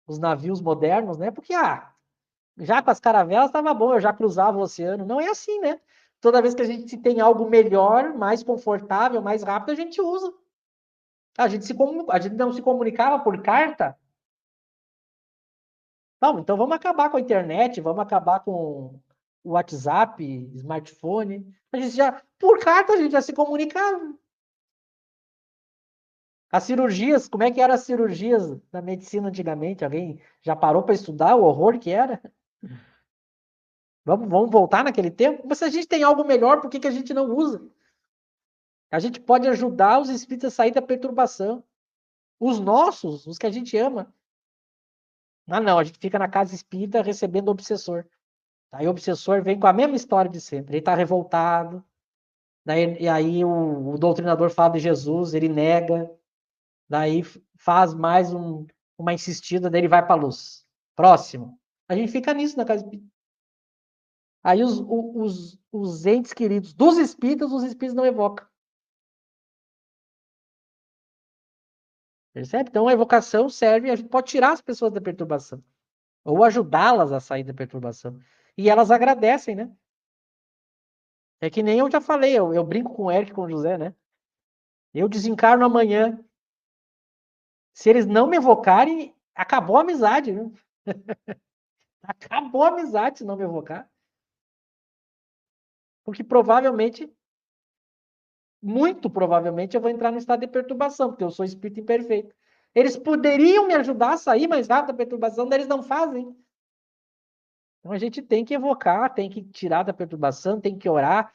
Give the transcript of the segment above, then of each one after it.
os navios modernos, né? Porque, já com as caravelas estava bom, eu já cruzava o oceano. Não é assim, né? Toda vez que a gente tem algo melhor, mais confortável, mais rápido, a gente usa. A gente não se comunicava por carta. Não, então vamos acabar com a internet, vamos acabar com o WhatsApp, smartphone. A gente já, por carta, a gente já se comunicava. As cirurgias, como é que eram as cirurgias da medicina antigamente? Alguém já parou para estudar o horror que era? Vamos voltar naquele tempo? Mas se a gente tem algo melhor, por que que a gente não usa? A gente pode ajudar os espíritos a sair da perturbação. Os nossos, os que a gente ama. Não, a gente fica na casa espírita recebendo o obsessor. Aí o obsessor vem com a mesma história de sempre. Ele está revoltado. E aí o doutrinador fala de Jesus, ele nega. Daí faz mais uma insistida, daí ele vai para a luz. Próximo. A gente fica nisso na casa espírita. Aí os entes queridos dos espíritas, os espíritos não evocam. Percebe? Então a evocação serve, a gente pode tirar as pessoas da perturbação. Ou ajudá-las a sair da perturbação. E elas agradecem, né? É que nem eu já falei, eu brinco com o Eric e com o José, né? Eu desencarno amanhã. Se eles não me evocarem, acabou a amizade, viu? Acabou a amizade se não me evocar. Porque provavelmente, muito provavelmente, eu vou entrar no estado de perturbação, porque eu sou espírito imperfeito. Eles poderiam me ajudar a sair mais rápido da perturbação, mas eles não fazem. Então a gente tem que evocar, tem que tirar da perturbação, tem que orar.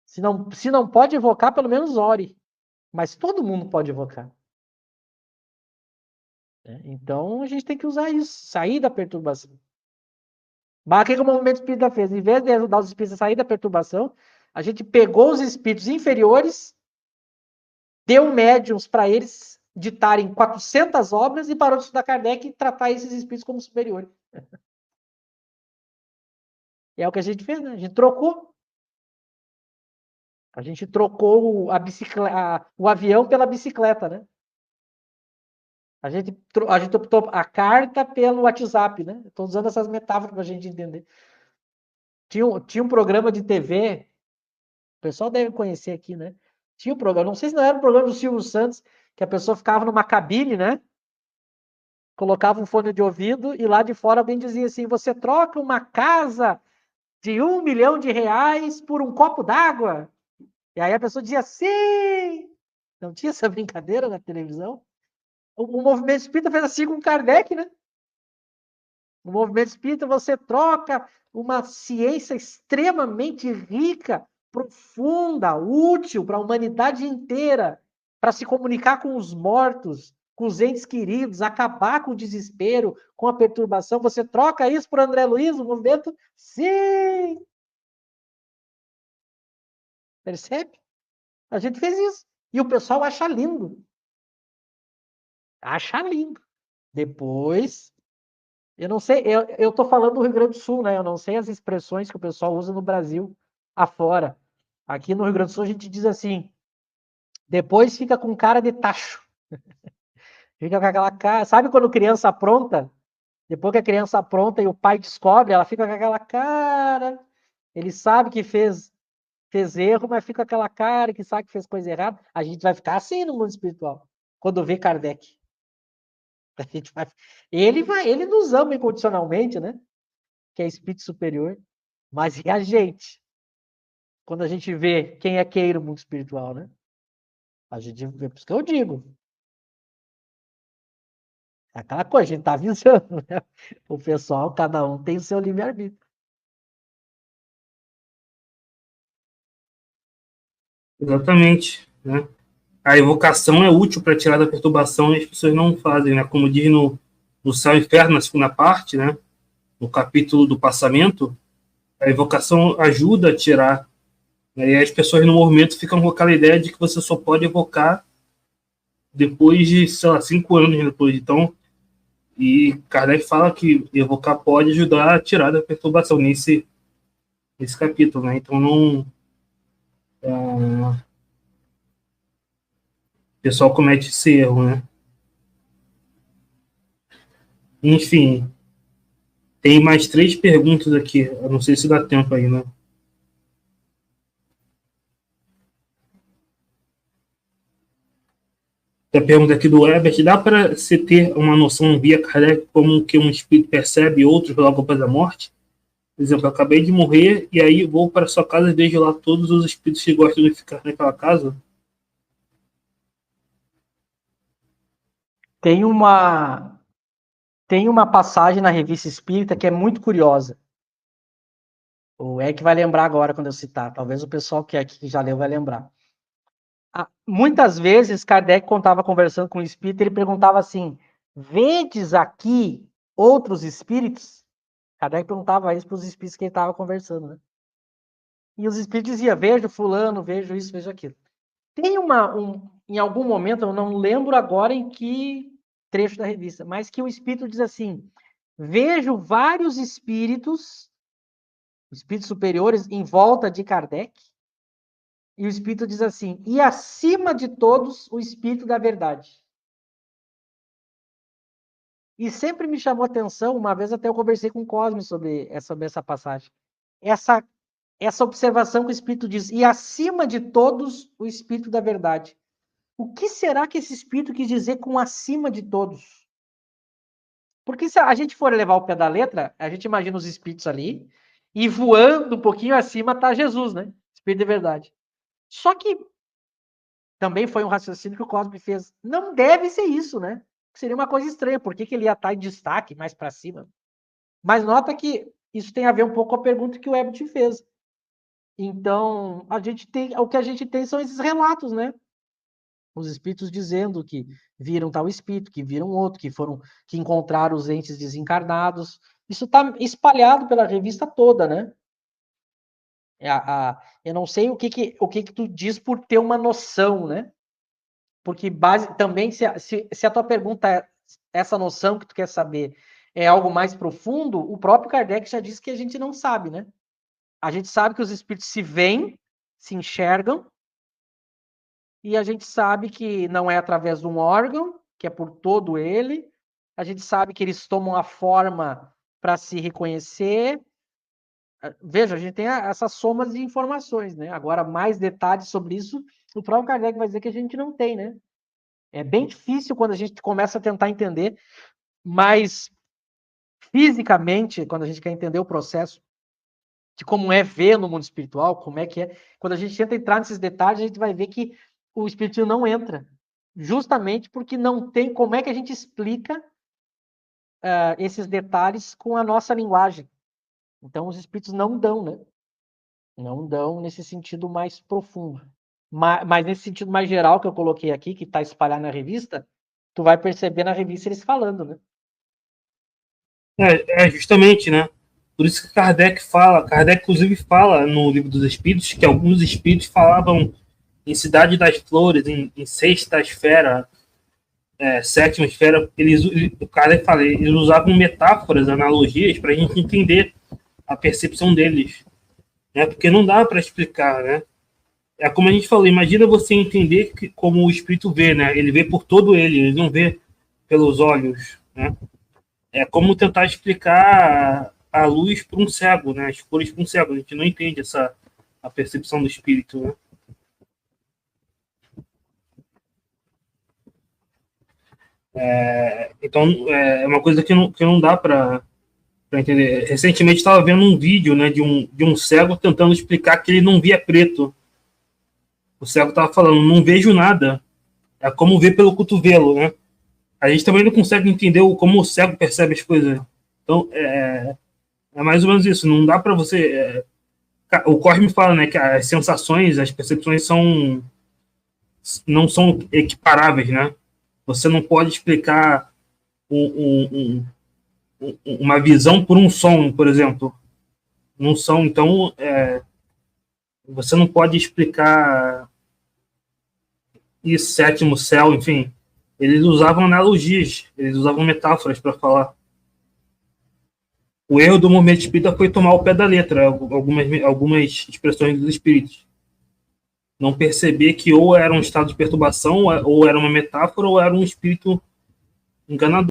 Se não pode evocar, pelo menos ore. Mas todo mundo pode evocar. Né? Então a gente tem que usar isso, sair da perturbação. Mas o que o movimento espírita fez? Em vez de ajudar os espíritos a sair da perturbação, a gente pegou os espíritos inferiores, deu médiums para eles ditarem 400 obras e parou de estudar Kardec e tratar esses espíritos como superiores. É o que a gente fez, né? A gente trocou. A gente trocou o avião pela bicicleta, né? A gente optou a carta pelo WhatsApp, né? Estou usando essas metáforas para a gente entender. Tinha um programa de TV, o pessoal deve conhecer aqui, né? Tinha um programa, não sei se não era um programa do Silvio Santos, que a pessoa ficava numa cabine, né? Colocava um fone de ouvido e lá de fora alguém dizia assim: você troca uma casa de R$ 1 milhão por um copo d'água? E aí a pessoa dizia sim! Não tinha essa brincadeira na televisão? O movimento espírita fez assim com Kardec, né? No movimento espírita, você troca uma ciência extremamente rica, profunda, útil para a humanidade inteira, para se comunicar com os mortos, com os entes queridos, acabar com o desespero, com a perturbação. Você troca isso por André Luiz, o movimento? Sim! Percebe? A gente fez isso. E o pessoal acha lindo. Acha lindo. Depois, eu não sei, eu tô falando do Rio Grande do Sul, né? Eu não sei as expressões que o pessoal usa no Brasil afora. Aqui no Rio Grande do Sul a gente diz assim, depois fica com cara de tacho. Fica com aquela cara, sabe quando criança apronta? Depois que a criança apronta e o pai descobre, ela fica com aquela cara, ele sabe que fez erro, mas fica com aquela cara que sabe que fez coisa errada. A gente vai ficar assim no mundo espiritual, quando vê Kardec. A gente vai, ele nos ama incondicionalmente, né? Que é espírito superior. Mas e a gente? Quando a gente vê quem é quem no mundo espiritual, né? A gente vê, por isso que eu digo. É aquela coisa, a gente tá avisando, né? O pessoal, cada um tem o seu livre-arbítrio. Exatamente, né? A evocação é útil para tirar da perturbação e as pessoas não fazem, né? Como diz no Céu e Inferno, na segunda parte, né? No capítulo do passamento, a evocação ajuda a tirar, né? E as pessoas no movimento ficam com aquela ideia de que você só pode evocar depois de, sei lá, 5 anos depois. Então, e Kardec fala que evocar pode ajudar a tirar da perturbação nesse capítulo, né? Então, não, o pessoal comete esse erro, né? Enfim, tem mais 3 perguntas aqui. Eu não sei se dá tempo aí, né? A pergunta aqui do Herbert: dá para se ter uma noção via Kardec como que um espírito percebe outros logo após a morte? Por exemplo, eu acabei de morrer e aí vou para sua casa e vejo lá todos os espíritos que gostam de ficar naquela casa? Tem uma, tem uma passagem na Revista Espírita que é muito curiosa. O Eric vai lembrar agora quando eu citar. Talvez o pessoal que aqui já leu vai lembrar. Muitas vezes, Kardec, quando estava conversando com o espírito, ele perguntava assim: vedes aqui outros espíritos? Kardec perguntava isso para os espíritos que ele estava conversando, né? E os espíritos diziam: vejo fulano, vejo isso, vejo aquilo. Tem em algum momento, eu não lembro agora em que trecho da revista, mas que o espírito diz assim: vejo vários espíritos superiores em volta de Kardec, e o espírito diz assim: e acima de todos, o espírito da verdade. E sempre me chamou a atenção, uma vez até eu conversei com o Cosme sobre essa passagem. Essa observação que o Espírito diz, e acima de todos, o Espírito da verdade. O que será que esse Espírito quis dizer com acima de todos? Porque se a gente for levar o pé da letra, a gente imagina os Espíritos ali, e voando um pouquinho acima está Jesus, né? Espírito de verdade. Só que também foi um raciocínio que o Cosme fez. Não deve ser isso, né? Seria uma coisa estranha. Por que ele ia estar em destaque mais para cima? Mas nota que isso tem a ver um pouco com a pergunta que o Ebert fez. Então, o que a gente tem são esses relatos, né? Os espíritos dizendo que viram tal espírito, que viram outro, que encontraram os entes desencarnados. Isso está espalhado pela revista toda, né? Eu não sei o que tu diz por ter uma noção, né? Porque também, se a tua pergunta é essa noção que tu quer saber é algo mais profundo, o próprio Kardec já disse que a gente não sabe, né? A gente sabe que os espíritos se veem, se enxergam, e a gente sabe que não é através de um órgão, que é por todo ele. A gente sabe que eles tomam a forma para se reconhecer. Veja, a gente tem essas somas de informações, né? Agora, mais detalhes sobre isso, o próprio Kardec vai dizer que a gente não tem, né? É bem difícil quando a gente começa a tentar entender, mas fisicamente, quando a gente quer entender o processo de como é ver no mundo espiritual, como é que é, quando a gente tenta entrar nesses detalhes, a gente vai ver que o espiritismo não entra, justamente porque não tem como é que a gente explica esses detalhes com a nossa linguagem. Então, os espíritos não dão, né? Não dão nesse sentido mais profundo. Mas nesse sentido mais geral que eu coloquei aqui, que está espalhado na revista, tu vai perceber na revista eles falando, né? Justamente, né? Por isso que Kardec inclusive fala no Livro dos Espíritos que alguns espíritos falavam em Cidade das Flores, em sexta esfera, sétima esfera, o Kardec fala, eles usavam metáforas, analogias para a gente entender a percepção deles, né? Porque não dá para explicar, né? É como a gente falou, imagina você entender como o espírito vê, né? Ele vê por todo ele não vê pelos olhos, né? É como tentar explicar a luz para um cego, né? As cores para um cego. A gente não entende a percepção do espírito, né? Então, é uma coisa que não dá para entender. Recentemente estava vendo um vídeo, né, de um cego tentando explicar que ele não via preto. O cego estava falando, não vejo nada. É como ver pelo cotovelo, né? A gente também não consegue entender como o cego percebe as coisas. Então, é mais ou menos isso. Não dá para você... o Cosme fala, né, que as sensações, as percepções não são equiparáveis, né? Você não pode explicar uma visão por um som, por exemplo. Um som, então, você não pode explicar isso, sétimo céu, enfim. Eles usavam analogias, eles usavam metáforas para falar. O erro do movimento espírita foi tomar o pé da letra, algumas expressões dos espíritos. Não perceber que ou era um estado de perturbação, ou era uma metáfora, ou era um espírito enganador.